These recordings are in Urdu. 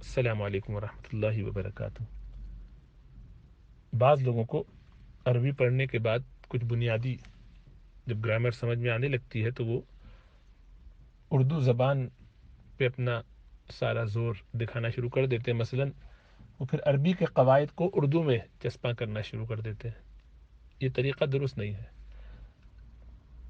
السلام علیکم ورحمۃ اللہ وبرکاتہ۔ بعض لوگوں کو عربی پڑھنے کے بعد کچھ بنیادی جب گرامر سمجھ میں آنے لگتی ہے تو وہ اردو زبان پہ اپنا سارا زور دکھانا شروع کر دیتے ہیں۔ مثلا وہ پھر عربی کے قواعد کو اردو میں چسپاں کرنا شروع کر دیتے ہیں۔ یہ طریقہ درست نہیں ہے۔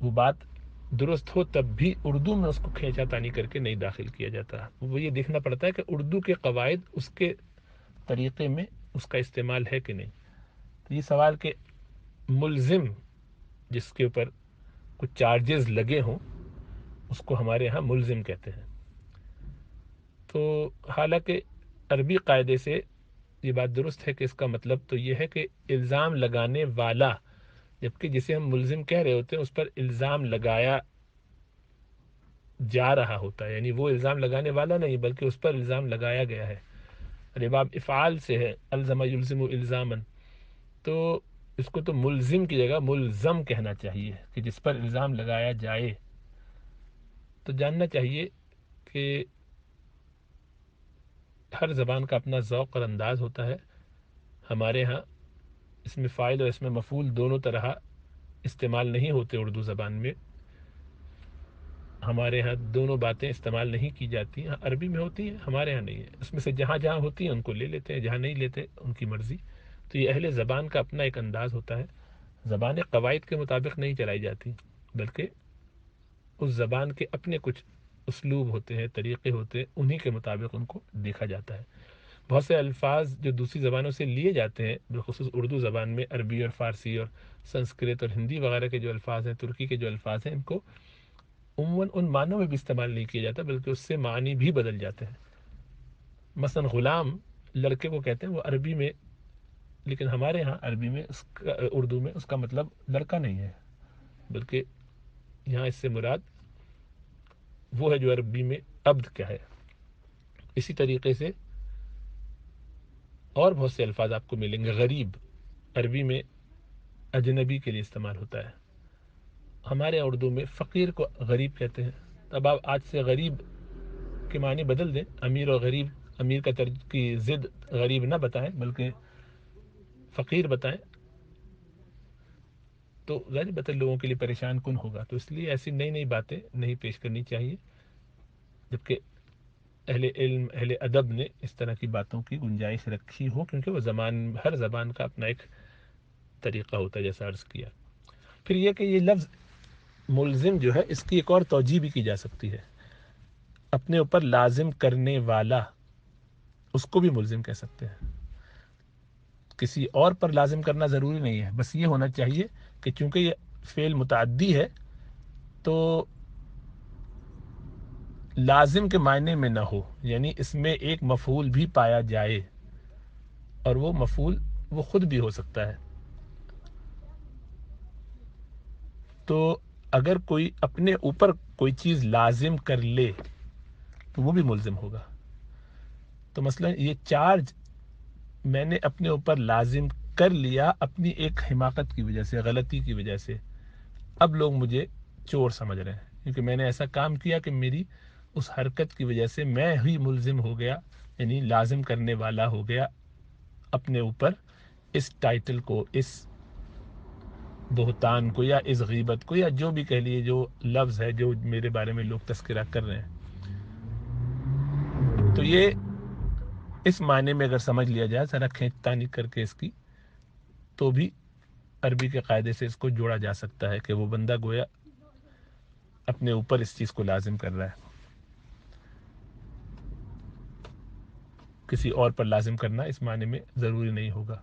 وہ بات درست ہو تب بھی اردو میں اس کو کھینچا تانی کر کے نہیں داخل کیا جاتا۔ وہ یہ دیکھنا پڑتا ہے کہ اردو کے قواعد اس کے طریقے میں اس کا استعمال ہے کہ نہیں۔ تو یہ سوال کہ ملزم جس کے اوپر کچھ چارجز لگے ہوں اس کو ہمارے ہاں ملزم کہتے ہیں۔ تو حالانکہ عربی قاعدے سے یہ بات درست ہے کہ اس کا مطلب تو یہ ہے کہ الزام لگانے والا، جبکہ جسے ہم ملزم کہہ رہے ہوتے ہیں اس پر الزام لگایا جا رہا ہوتا ہے، یعنی وہ الزام لگانے والا نہیں بلکہ اس پر الزام لگایا گیا ہے۔ رباب افعال سے ہے، الزم یلزم الزامن، تو اس کو تو ملزم کی جگہ ملزم کہنا چاہیے کہ جس پر الزام لگایا جائے۔ تو جاننا چاہیے کہ ہر زبان کا اپنا ذوق اور انداز ہوتا ہے۔ ہمارے ہاں اس میں فاعل اور اس میں مفعول دونوں طرح استعمال نہیں ہوتے اردو زبان میں۔ ہمارے ہاں دونوں باتیں استعمال نہیں کی جاتی ہیں، عربی میں ہوتی ہیں، ہمارے ہاں نہیں ہے۔ اس میں سے جہاں جہاں ہوتی ہیں ان کو لے لیتے ہیں، جہاں نہیں لیتے ان کی مرضی۔ تو یہ اہل زبان کا اپنا ایک انداز ہوتا ہے۔ زبانیں قواعد کے مطابق نہیں چلائی جاتی بلکہ اس زبان کے اپنے کچھ اسلوب ہوتے ہیں، طریقے ہوتے ہیں، انہی کے مطابق ان کو دیکھا جاتا ہے۔ بہت سے الفاظ جو دوسری زبانوں سے لیے جاتے ہیں، بالخصوص اردو زبان میں عربی اور فارسی اور سنسکرت اور ہندی وغیرہ کے جو الفاظ ہیں، ترکی کے جو الفاظ ہیں، ان کو عموماً ان معنوں میں بھی استعمال نہیں کیا جاتا بلکہ اس سے معنی بھی بدل جاتے ہیں۔ مثلا غلام لڑکے کو کہتے ہیں وہ عربی میں، لیکن ہمارے ہاں عربی میں اردو میں اس کا مطلب لڑکا نہیں ہے بلکہ یہاں اس سے مراد وہ ہے جو عربی میں عبد کا ہے۔ اسی طریقے سے اور بہت سے الفاظ آپ کو ملیں گے۔ غریب عربی میں اجنبی کے لیے استعمال ہوتا ہے، ہمارے اردو میں فقیر کو غریب کہتے ہیں۔ تب آپ آج سے غریب کے معنی بدل دیں، امیر اور غریب، امیر کا کی ضد غریب نہ بتائیں بلکہ فقیر بتائیں، تو ظاہر بات ہے لوگوں کے لیے پریشان کن ہوگا۔ تو اس لیے ایسی نئی نئی باتیں نہیں پیش کرنی چاہیے، جبکہ اہل علم اہل ادب نے اس طرح کی باتوں کی گنجائش رکھی ہو، کیونکہ وہ ہر زبان کا اپنا ایک طریقہ ہوتا ہے جیسا عرض کیا۔ پھر یہ کہ یہ لفظ ملزم جو ہے اس کی ایک اور توجیہ بھی کی جا سکتی ہے۔ اپنے اوپر لازم کرنے والا، اس کو بھی ملزم کہہ سکتے ہیں۔ کسی اور پر لازم کرنا ضروری نہیں ہے، بس یہ ہونا چاہیے کہ چونکہ یہ فعل متعدی ہے تو لازم کے معنی میں نہ ہو، یعنی اس میں ایک مفعول بھی پایا جائے، اور وہ مفعول وہ خود بھی ہو سکتا ہے۔ تو اگر کوئی اپنے اوپر کوئی چیز لازم کر لے تو وہ بھی ملزم ہوگا۔ تو مثلا یہ چارج میں نے اپنے اوپر لازم کر لیا اپنی ایک حماقت کی وجہ سے، غلطی کی وجہ سے، اب لوگ مجھے چور سمجھ رہے ہیں کیونکہ میں نے ایسا کام کیا کہ میری اس حرکت کی وجہ سے میں ہی ملزم ہو گیا، یعنی لازم کرنے والا ہو گیا اپنے اوپر اس ٹائٹل کو، اس بہتان کو، یا اس غیبت کو، یا جو بھی کہہ لیے جو لفظ ہے جو میرے بارے میں لوگ تذکرہ کر رہے ہیں۔ تو یہ اس معنی میں اگر سمجھ لیا جائے ذرا کھینچتانی کر کے اس کی، تو بھی عربی کے قاعدے سے اس کو جوڑا جا سکتا ہے کہ وہ بندہ گویا اپنے اوپر اس چیز کو لازم کر رہا ہے، کسی اور پر لازم کرنا اس معنی میں ضروری نہیں ہوگا۔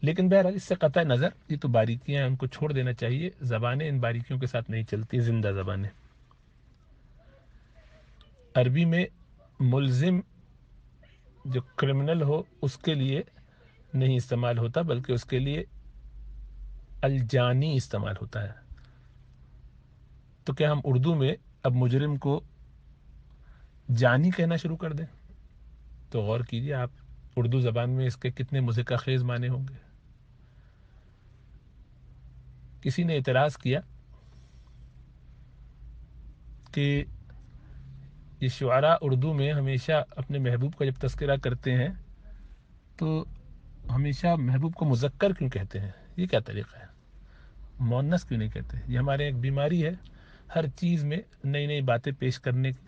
لیکن بہرحال اس سے قطع نظر یہ تو باریکیاں ہیں، ان کو چھوڑ دینا چاہیے۔ زبانیں ان باریکیوں کے ساتھ نہیں چلتی، زندہ زبانیں۔ عربی میں ملزم جو کرمنل ہو اس کے لیے نہیں استعمال ہوتا بلکہ اس کے لیے الجانی استعمال ہوتا ہے۔ تو کیا ہم اردو میں اب مجرم کو جانی کہنا شروع کر دیں؟ تو غور کیجیے آپ، اردو زبان میں اس کے کتنے مضحکہ خیز معنی ہوں گے۔ کسی نے اعتراض کیا کہ یہ شعراء اردو میں ہمیشہ اپنے محبوب کا جب تذکرہ کرتے ہیں تو ہمیشہ محبوب کو مذکر کیوں کہتے ہیں؟ یہ کیا طریقہ ہے؟ مؤنث کیوں نہیں کہتے؟ یہ ہمارے ایک بیماری ہے ہر چیز میں نئی نئی باتیں پیش کرنے کی.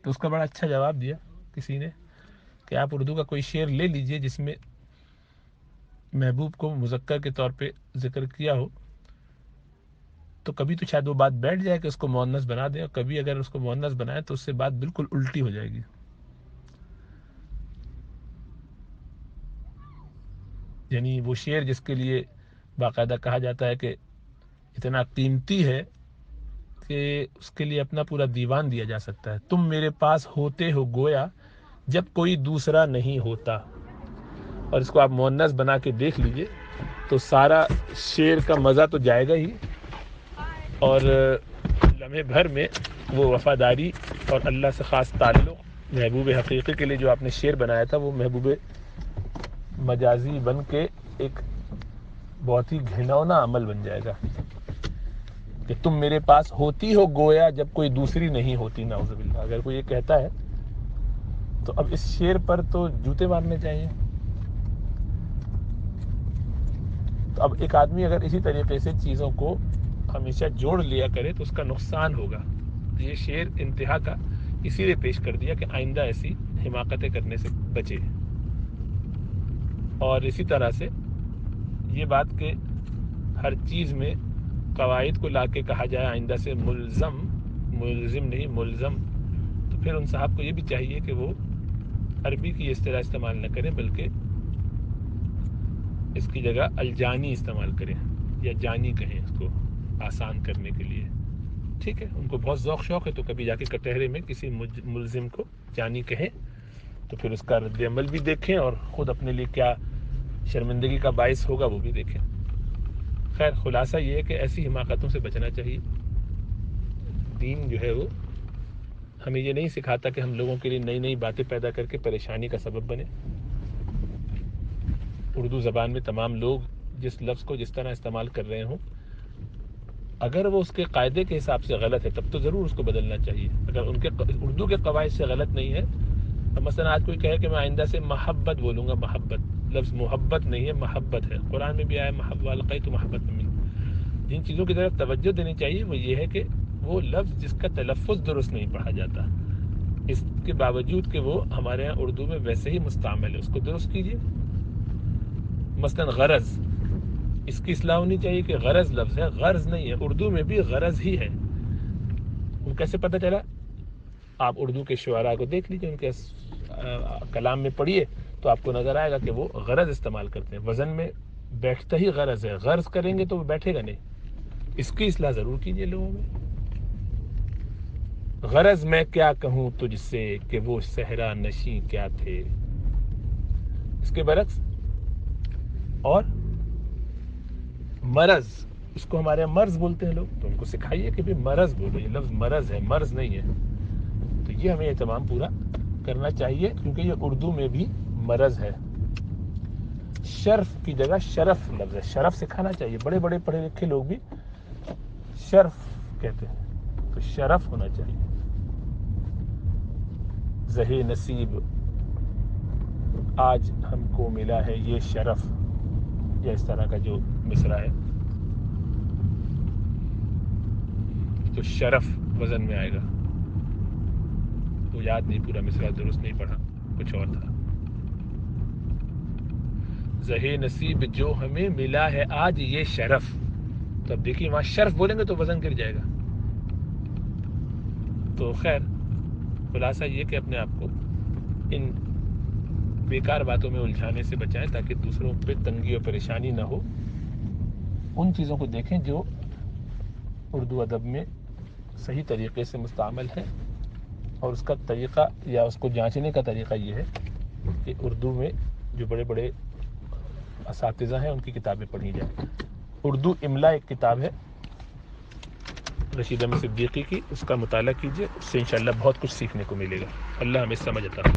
تو اس کا بڑا اچھا جواب دیا کسی نے کہ آپ اردو کا کوئی شعر لے لیجئے جس میں محبوب کو مذکر کے طور پہ ذکر کیا ہو، تو کبھی تو شاید وہ بات بیٹھ جائے کہ اس کو مؤنث بنا دیں، اور کبھی اگر اس کو مؤنث بنائے تو اس سے بات بالکل الٹی ہو جائے گی. یعنی وہ شعر جس کے لیے باقاعدہ کہا جاتا ہے کہ اتنا قیمتی ہے کہ اس کے لیے اپنا پورا دیوان دیا جا سکتا ہے. تم میرے پاس ہوتے ہو گویا جب کوئی دوسرا نہیں ہوتا، اور اس کو آپ مؤنث بنا کے دیکھ لیجئے تو سارا شعر کا مزہ تو جائے گا ہی، اور لمحے بھر میں وہ وفاداری اور اللہ سے خاص تعلق محبوب حقیقی کے لیے جو آپ نے شعر بنایا تھا وہ محبوب مجازی بن کے ایک بہت ہی گھنونا عمل بن جائے گا کہ تم میرے پاس ہوتی ہو گویا جب کوئی دوسری نہیں ہوتی. نعوذ باللہ، اگر کوئی یہ کہتا ہے تو اب اس شعر پر تو جوتے مارنے چاہیے. تو اب ایک آدمی اگر اسی طریقے سے چیزوں کو ہمیشہ جوڑ لیا کرے تو اس کا نقصان ہوگا. یہ شعر انتہا کا اسی لیے پیش کر دیا کہ آئندہ ایسی حماقتیں کرنے سے بچے. اور اسی طرح سے یہ بات کہ ہر چیز میں قواعد کو لا کے کہا جائے آئندہ سے ملزم نہیں ملزم، تو پھر ان صاحب کو یہ بھی چاہیے کہ وہ عربی کی اصطلاح استعمال نہ کریں بلکہ اس کی جگہ الجانی استعمال کریں، یا جانی کہیں اس کو آسان کرنے کے لیے. ٹھیک ہے، ان کو بہت ذوق شوق ہے تو کبھی جا کے کٹہرے میں کسی ملزم کو جانی کہیں تو پھر اس کا رد عمل بھی دیکھیں اور خود اپنے لیے کیا شرمندگی کا باعث ہوگا وہ بھی دیکھیں. خیر، خلاصہ یہ ہے کہ ایسی حماقتوں سے بچنا چاہیے. دین جو ہے وہ ہمیں یہ نہیں سکھاتا کہ ہم لوگوں کے لیے نئی نئی باتیں پیدا کر کے پریشانی کا سبب بنے. اردو زبان میں تمام لوگ جس لفظ کو جس طرح استعمال کر رہے ہوں، اگر وہ اس کے قاعدے کے حساب سے غلط ہے تب تو ضرور اس کو بدلنا چاہیے. اگر ان کے اردو کے قواعد سے غلط نہیں ہے، تو مثلا آج کوئی کہے کہ میں آئندہ سے محبت بولوں گا، محبت لفظ محبت نہیں ہے، محبت ہے. قرآن میں بھی آیا محبت والقیت محبت من. جن چیزوں کی طرف توجہ دینی چاہیے وہ یہ ہے کہ وہ لفظ جس کا تلفظ درست نہیں پڑھا جاتا، اس کے باوجود کہ وہ ہمارے ہاں اردو میں ویسے ہی مستعمل ہے، اس کو درست کیجیے. مثلا غرض، اس کی اصلاح ہونی چاہیے کہ غرض لفظ ہے، غرض نہیں ہے. اردو میں بھی غرض ہی ہے. وہ کیسے پتہ چلا؟ آپ اردو کے شعراء کو دیکھ لیجیے، ان کے کلام میں پڑھیے تو آپ کو نظر آئے گا کہ وہ غرض استعمال کرتے ہیں. وزن میں بیٹھتا ہی غرض ہے، غرض کریں گے تو وہ بیٹھے گا نہیں. اس کی اصلاح ضرور کیجیے لوگوں میں. غرض میں کیا کہوں تجھ سے کہ وہ صحرا نشیں کیا تھے، اس کے برعکس. اور مرض، اس کو ہمارے یہاں مرض بولتے ہیں لوگ، تو ان کو سکھائیے کہ بھی مرض بولو، یہ لفظ مرض ہے، مرض نہیں ہے. تو یہ ہمیں اہتمام پورا کرنا چاہیے کیونکہ یہ اردو میں بھی مرض ہے. شرف کی جگہ شرف لفظ ہے، شرف سکھانا چاہیے. بڑے بڑے پڑھے لکھے لوگ بھی شرف کہتے ہیں، تو شرف ہونا چاہیے. زہے نصیب آج ہم کو ملا ہے یہ شرف، یا اس طرح کا جو مصرع ہے تو شرف وزن میں آئے گا. وہ یاد نہیں، پورا مصرع درست نہیں پڑھا، کچھ اور تھا. زہے نصیب جو ہمیں ملا ہے آج یہ شرف. تو اب دیکھیے وہاں شرف بولیں گے تو وزن گر جائے گا. تو خیر، خلاصہ یہ کہ اپنے آپ کو ان بیکار باتوں میں الجھانے سے بچائیں تاکہ دوسروں پہ تنگی اور پریشانی نہ ہو. ان چیزوں کو دیکھیں جو اردو ادب میں صحیح طریقے سے مستعمل ہے، اور اس کا طریقہ یا اس کو جانچنے کا طریقہ یہ ہے کہ اردو میں جو بڑے بڑے اساتذہ ہیں ان کی کتابیں پڑھی جائیں. اردو املا ایک کتاب ہے رشید احمد صدیقی کی، اس کا مطالعہ کیجیے، اس سے انشاءاللہ بہت کچھ سیکھنے کو ملے گا. اللہ ہمیں سمجھ عطا فرمائے.